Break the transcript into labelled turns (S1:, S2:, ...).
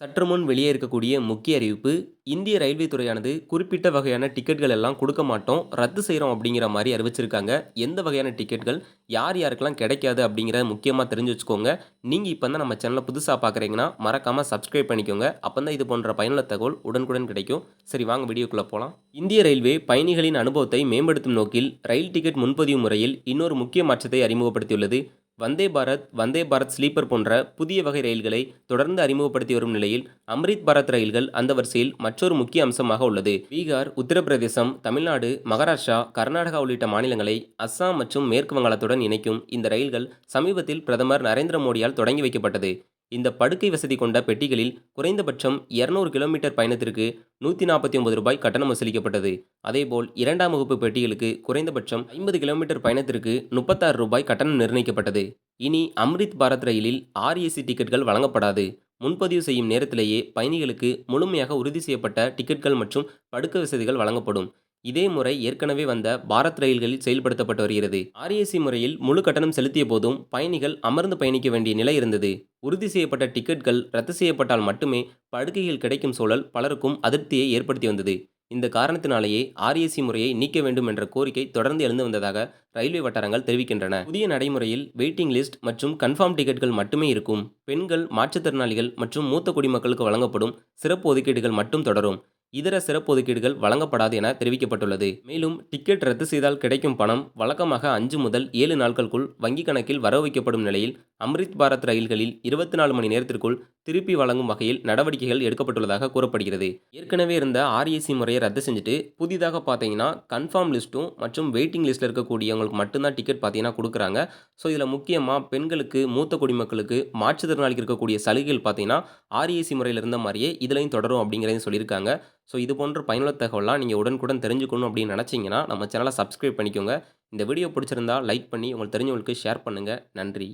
S1: சற்று முன் வெளியே இருக்கக்கூடிய முக்கிய அறிவிப்பு, இந்திய ரயில்வே துறையானது குறிப்பிட்ட வகையான டிக்கெட்கள் எல்லாம் குடுக்க மாட்டோம், ரத்து செய்றோம் அப்படிங்கிற மாரி அறிவிச்சிருக்காங்க. எந்த வகையான டிக்கெட்கள், யார் யாருக்கெல்லாம் கிடைக்காது அப்படிங்கிறத முக்கியமா தெரிஞ்சு வச்சுக்கோங்க. நீங்க இப்ப தான் நம்ம சேனல புதுசா பார்க்குறீங்கன்னா, மறக்காம சப்ஸ்கிரைப் பண்ணிக்கோங்க. அப்பதான் இது போன்ற பயனுள்ள தகவல் உடனுக்குடன் கிடைக்கும். சரி வாங்க வீடியோக்குள்ள போலாம். இந்திய ரயில்வே பயணிகளின் அனுபவத்தை மேம்படுத்தும் நோக்கில், ரயில் டிக்கெட் முன்பதிவு முறையில் இன்னொரு முக்கிய மாற்றத்தை அறிமுகப்படுத்தியுள்ளது. வந்தே பாரத் ஸ்லீப்பர் போன்ற புதிய வகை ரயில்களை தொடர்ந்து அறிமுகப்படுத்தி வரும் நிலையில், அம்ரித் பாரத் ரயில்கள் அந்த வரிசையில் மற்றொரு முக்கிய அம்சமாக உள்ளது. பீகார், உத்தரப்பிரதேசம், தமிழ்நாடு, மகாராஷ்டிரா, கர்நாடகா உள்ளிட்ட மாநிலங்களை அஸ்ஸாம் மற்றும் மேற்கு வங்காளத்துடன் இணைக்கும் இந்த ரயில்கள் சமீபத்தில் பிரதமர் நரேந்திர மோடியால் தொடங்கி வைக்கப்பட்டது. இந்த படுக்கை வசதி கொண்ட பெட்டிகளில் குறைந்தபட்சம் 200 கிலோமீட்டர் பயணத்திற்கு ரூ. 149 கட்டணம் வசூலிக்கப்பட்டது. அதேபோல் இரண்டாம் வகுப்பு பெட்டிகளுக்கு குறைந்தபட்சம் 50 கிலோமீட்டர் பயணத்திற்கு ரூ. 36 கட்டணம் நிர்ணயிக்கப்பட்டது. இனி அம்ரித் பாரத் ரயிலில் ஆர்ஏசி டிக்கெட்கள் வழங்கப்படாது. முன்பதிவு செய்யும் நேரத்திலேயே பயணிகளுக்கு முழுமையாக உறுதி செய்யப்பட்ட டிக்கெட்கள் மற்றும் படுக்கை வசதிகள் வழங்கப்படும். இதே முறை ஏற்கனவே வந்த பாரத் ரயில்களில் செயல்படுத்தப்பட்டு வருகிறது. ஆர்ஏசி முறையில் முழு கட்டணம் செலுத்திய போதும் பயணிகள் அமர்ந்து பயணிக்க வேண்டிய நிலை இருந்தது. உறுதி செய்யப்பட்ட டிக்கெட்கள் ரத்து செய்யப்பட்டால் மட்டுமே படுக்கைகள் கிடைக்கும் சூழல் பலருக்கும் அதிருப்தியை ஏற்படுத்தி வந்தது. இந்த காரணத்தினாலேயே ஆர்ஏசி முறையை நீக்க வேண்டும் என்ற கோரிக்கை தொடர்ந்து எழுந்து வந்ததாக ரயில்வே வட்டாரங்கள் தெரிவிக்கின்றன. புதிய நடைமுறையில் வெயிட்டிங் லிஸ்ட் மற்றும் கன்ஃபார்ம் டிக்கெட்கள் மட்டுமே இருக்கும். பெண்கள், மாற்றுத்திறனாளிகள் மற்றும் மூத்த குடிமக்களுக்கு வழங்கப்படும் சிறப்பு ஒதுக்கீடுகள் மட்டும் தொடரும். இதர சிறப்பு ஒதுக்கீடுகள் வழங்கப்படாது என தெரிவிக்கப்பட்டுள்ளது. மேலும் டிக்கெட் ரத்து செய்தால் கிடைக்கும் பணம் வழக்கமாக 5 முதல் 7 நாட்களுக்குள் வங்கிக் கணக்கில் வரவு வைக்கப்படும் நிலையில், அம்ரித் பாரத் ரயில்களில் 24 மணி நேரத்திற்குள் திருப்பி வழங்கும் வகையில் நடவடிக்கைகள் எடுக்கப்பட்டுள்ளதாக கூறப்படுகிறது. ஏற்கனவே இருந்த ஆர்ஏசி முறையை ரத்து செஞ்சுட்டு புதிதாக பார்த்தீங்கன்னா கன்ஃபார்ம் லிஸ்ட்டும் மற்றும் வெயிட்டிங் லிஸ்ட்டில் இருக்கக்கூடியவங்களுக்கு மட்டும்தான் டிக்கெட் பார்த்தீங்கன்னா கொடுக்குறாங்க. ஸோ இதில் முக்கியமாக பெண்களுக்கு, மூத்த குடிமக்களுக்கு, மாற்றுத்திறனாளிக்கு இருக்கக்கூடிய சலுகைகள் பார்த்தீங்கன்னா ஆர்ஏசி முறையில் இருந்த மாதிரியே இதுலையும் தொடரும் அப்படிங்கிறதையும் சொல்லியிருக்காங்க. ஸோ இது போன்ற பயனுள்ள தகவலாம் நீங்கள் உடனுக்குடன் தெரிஞ்சுக்கணும் அப்படின்னு நினச்சிங்கன்னா நம்ம சேனலை சப்ஸ்கிரைப் பண்ணிக்கோங்க. இந்த வீடியோ பிடிச்சிருந்தா லைக் பண்ணி உங்களுக்கு தெரிஞ்சவங்களுக்கு ஷேர் பண்ணுங்கள். நன்றி.